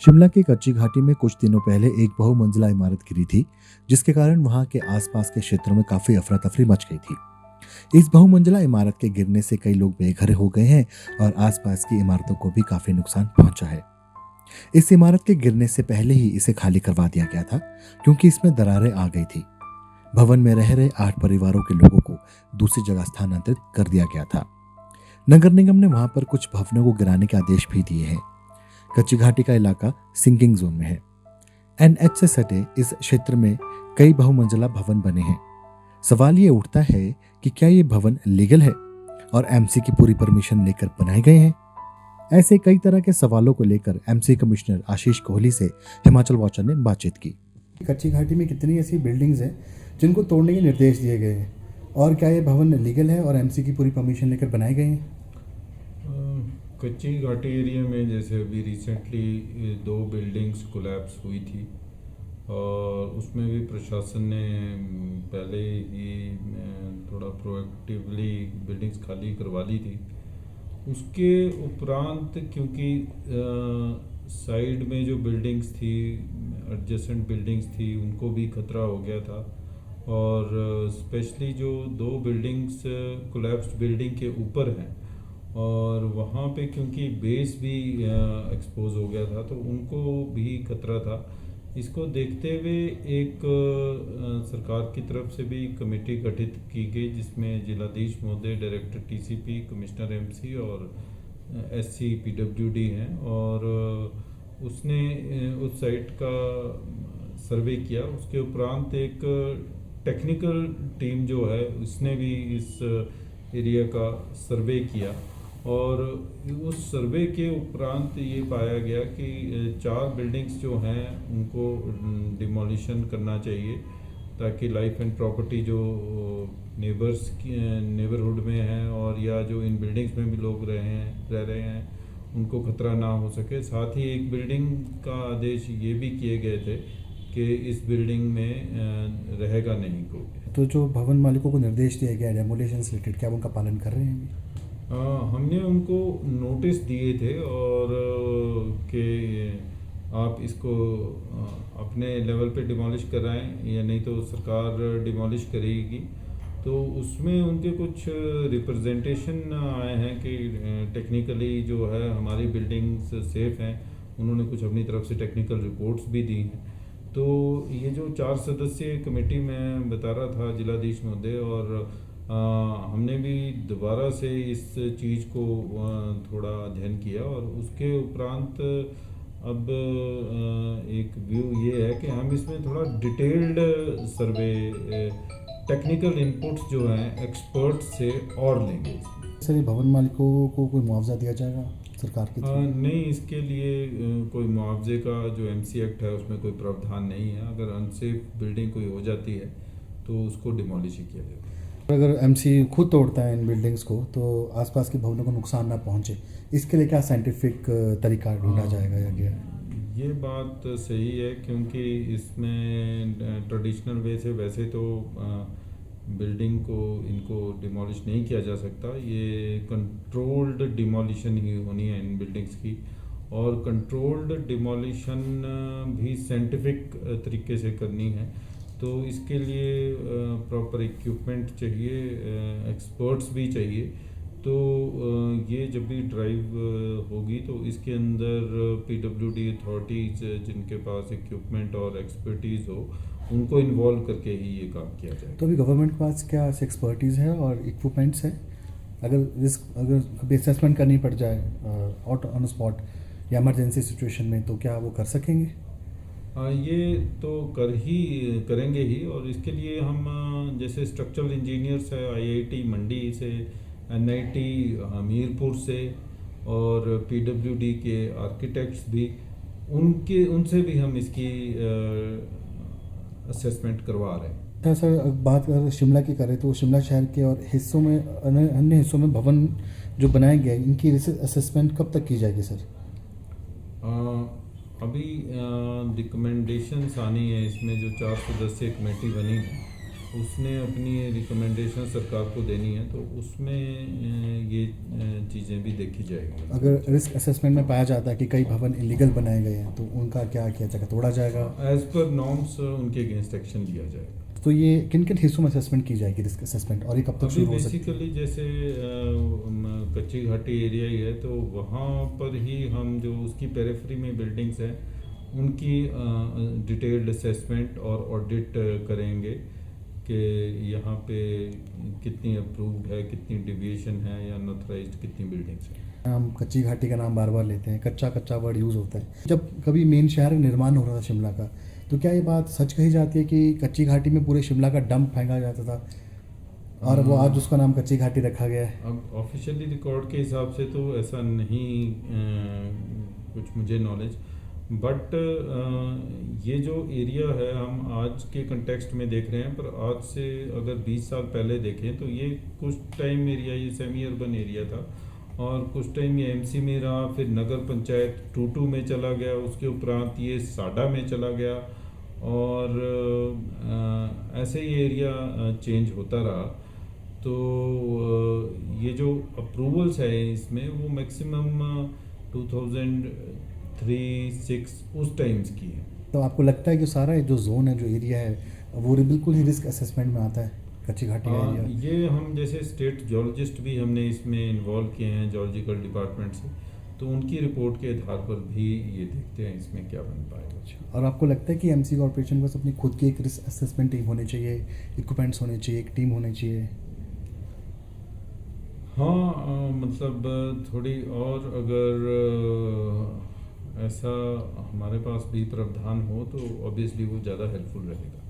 शिमला की कच्ची घाटी में कुछ दिनों पहले एक बहुमंजिला इमारत गिरी थी, जिसके कारण वहां के आसपास के क्षेत्रों में काफी अफरा तफरी मच गई थी। इस बहुमंजिला इमारत के गिरने से कई लोग बेघर हो गए हैं और आसपास की इमारतों को भी काफी नुकसान पहुंचा है। इस इमारत के गिरने से पहले ही इसे खाली करवा दिया गया था, क्योंकि इसमें दरारें आ गई थी। भवन में रह रहे 8 परिवारों के लोगों को दूसरी जगह स्थानांतरित कर दिया गया था। नगर निगम ने वहां पर कुछ भवनों को गिराने के आदेश भी दिए हैं। कच्ची घाटी का इलाका सिंकिंग जोन में है। एनएच से सटे इस क्षेत्र में कई बहुमंजिला भवन बने हैं। सवाल ये उठता है कि क्या ये भवन लीगल है और एमसी की पूरी परमिशन लेकर बनाए गए हैं? ऐसे कई तरह के सवालों को लेकर एमसी कमिश्नर आशीष कोहली से हिमाचल वॉचर ने बातचीत की। कच्ची घाटी में कितनी ऐसी बिल्डिंग्स हैं जिनको तोड़ने के निर्देश दिए गए हैं, और क्या ये भवन लीगल है और एमसी की पूरी परमिशन लेकर बनाए गए हैं? कच्ची घाटी एरिया में जैसे अभी रिसेंटली 2 बिल्डिंग्स कोलैप्स हुई थी और उसमें भी प्रशासन ने पहले ही थोड़ा प्रोएक्टिवली बिल्डिंग्स खाली करवा ली थी। उसके उपरांत क्योंकि साइड में जो बिल्डिंग्स थी, एडजेसेंट बिल्डिंग्स थी, उनको भी खतरा हो गया था और स्पेशली जो 2 बिल्डिंग्स कोलैप्स्ड बिल्डिंग के ऊपर हैं और वहाँ पे क्योंकि बेस भी एक्सपोज हो गया था तो उनको भी खतरा था। इसको देखते हुए एक सरकार की तरफ से भी कमेटी गठित की गई, जिसमें जिलाधीश महोदय, डायरेक्टर टीसीपी, कमिश्नर एमसी और एससी पीडब्ल्यूडी हैं और उसने उस साइट का सर्वे किया। उसके उपरांत एक टेक्निकल टीम जो है उसने भी इस एरिया का सर्वे किया और उस सर्वे के उपरांत ये पाया गया कि 4 बिल्डिंग्स जो हैं उनको डिमोलिशन करना चाहिए, ताकि लाइफ एंड प्रॉपर्टी जो नेबर्स की नेबरहुड में हैं और या जो इन बिल्डिंग्स में भी लोग रह रहे हैं उनको खतरा ना हो सके। साथ ही एक बिल्डिंग का आदेश ये भी किए गए थे कि इस बिल्डिंग में रहेगा नहीं कोई। तो जो भवन मालिकों को निर्देश दिया गया डेमोलिशन से रिलेटेड, क्या उनका पालन कर रहे हैं? हमने उनको नोटिस दिए थे और कि आप इसको अपने लेवल पे डिमोलिश कराएं या नहीं तो सरकार डिमोलिश करेगी। तो उसमें उनके कुछ रिप्रेजेंटेशन आए हैं कि टेक्निकली जो है हमारी बिल्डिंग्स सेफ़ हैं। उन्होंने कुछ अपनी तरफ से टेक्निकल रिपोर्ट्स भी दी हैं। तो ये जो 4 सदस्यीय कमेटी मैं बता रहा था जिलाधीश महोदय, और हमने भी दोबारा से इस चीज़ को थोड़ा अध्ययन किया और उसके उपरांत अब एक व्यू ये है कि हम इसमें थोड़ा डिटेल्ड सर्वे, टेक्निकल इनपुट्स जो हैं एक्सपर्ट से और लेंगे। सर, ये भवन मालिकों को कोई मुआवजा दिया जाएगा सरकार की तरफ? नहीं, इसके लिए कोई मुआवजे का जो एमसी एक्ट है उसमें कोई प्रावधान नहीं है। अगर अनसेफ बिल्डिंग कोई हो जाती है तो उसको डिमोलिश ही किया जाएगा। अगर एमसी खुद तोड़ता है इन बिल्डिंग्स को तो आसपास के भवनों को नुकसान ना पहुंचे, इसके लिए क्या साइंटिफिक तरीका ढूंढा जाएगा या क्या? ये बात सही है, क्योंकि इसमें ट्रेडिशनल वे से वैसे तो बिल्डिंग को इनको डिमोलिश नहीं किया जा सकता। ये कंट्रोल्ड डिमोलिशन ही होनी है इन बिल्डिंग्स की, और कंट्रोल्ड डिमोलिशन भी साइंटिफिक तरीके से करनी है। तो इसके लिए प्रॉपर इक्विपमेंट चाहिए, एक्सपर्ट्स भी चाहिए। तो ये जब भी ड्राइव होगी तो इसके अंदर पीडब्ल्यूडी अथॉरिटीज़ जिनके पास इक्विपमेंट और एक्सपर्टीज़ हो उनको इन्वॉल्व करके ही ये काम किया जाए। तो अभी गवर्नमेंट के पास क्या एक्सपर्टीज़ है और इक्विपमेंट्स है? अगर कभी असेसमेंट करनी पड़ जाए ऑन स्पॉट या इमरजेंसी सिचुएशन में, तो क्या वो कर सकेंगे? ये तो करेंगे ही, और इसके लिए हम जैसे स्ट्रक्चरल इंजीनियर्स है आईआईटी मंडी से, एनआईटी हमीरपुर से और पीडब्ल्यूडी के आर्किटेक्ट्स भी, उनसे भी हम इसकी असेसमेंट करवा रहे हैं। सर, बात अगर शिमला की करें तो शिमला शहर के और हिस्सों में, अन्य हिस्सों में भवन जो बनाए गए इनकी असेसमेंट कब तक की जाएगी सर? अभी रिकमेंडेशंस आनी है इसमें, जो 4 सदस्यीय कमेटी बनी है उसने अपनी रिकमेंडेशन सरकार को देनी है, तो उसमें ये चीज़ें भी देखी जाएगी। अगर रिस्क असेसमेंट में पाया जाता है कि कई भवन इलीगल बनाए गए हैं तो उनका क्या किया जाएगा, तोड़ा जाएगा? एज पर नॉर्म्स उनके अगेंस्ट एक्शन लिया जाएगा। तो ये किन किन हिस्सों में असेसमेंट की जाएगी रिस्क असेसमेंट, और ये कब तक अभी शुरू हो सकती है? बेसिकली जैसे कच्ची घाटी एरिया ही है, तो वहाँ पर ही हम जो उसकी पेरिफेरी में बिल्डिंग्स हैं उनकी डिटेल्ड असेसमेंट और ऑडिट करेंगे कि यहाँ पे कितनी अप्रूव्ड है, कितनी डिविएशन है या अनऑथराइज्ड कितनी बिल्डिंग्स हैं। हम कच्ची घाटी का नाम बार बार लेते हैं, कच्चा कच्चा वर्ड यूज़ होता है। जब कभी मेन शहर का निर्माण हो रहा था शिमला का, तो क्या ये बात सच कही जाती है कि कच्ची घाटी में पूरे शिमला का डंप फेंका जाता था और वो आज उसका नाम कच्ची घाटी रखा गया है? अब ऑफिशियली रिकॉर्ड के हिसाब से तो ऐसा नहीं कुछ मुझे नॉलेज, बट ये जो एरिया है हम आज के कंटेक्स्ट में देख रहे हैं, पर आज से अगर 20 साल पहले देखें तो ये कुछ टाइम एरिया ये सेमी अर्बन एरिया था और कुछ टाइम ये एमसी में रहा, फिर नगर पंचायत टूटू में चला गया, उसके उपरांत ये साडा में चला गया और ऐसे ही एरिया चेंज होता रहा। तो ये जो अप्रूवल्स है इसमें वो मैक्सिमम 2003-06 उस टाइम्स की है। तो आपको लगता है कि सारा जो जोन है, जो एरिया है, वो बिल्कुल ही रिस्क असेसमेंट में आता है, कच्ची घाटी का एरिया? ये हम जैसे स्टेट जियोलॉजिस्ट भी हमने इसमें इन्वॉल्व किए हैं जियोलॉजिकल डिपार्टमेंट से, तो उनकी रिपोर्ट के आधार पर भी ये देखते हैं इसमें क्या बन पाएगा। और आपको लगता है कि एमसी कॉर्पोरेशन के पास अपनी खुद की एक रिस्क असेसमेंट टीम होनी चाहिए, इक्विपमेंट्स होने चाहिए, एक टीम होनी चाहिए? हाँ, मतलब थोड़ी और अगर ऐसा हमारे पास भी प्रावधान हो तो ऑब्वियसली वो ज़्यादा हेल्पफुल रहेगा।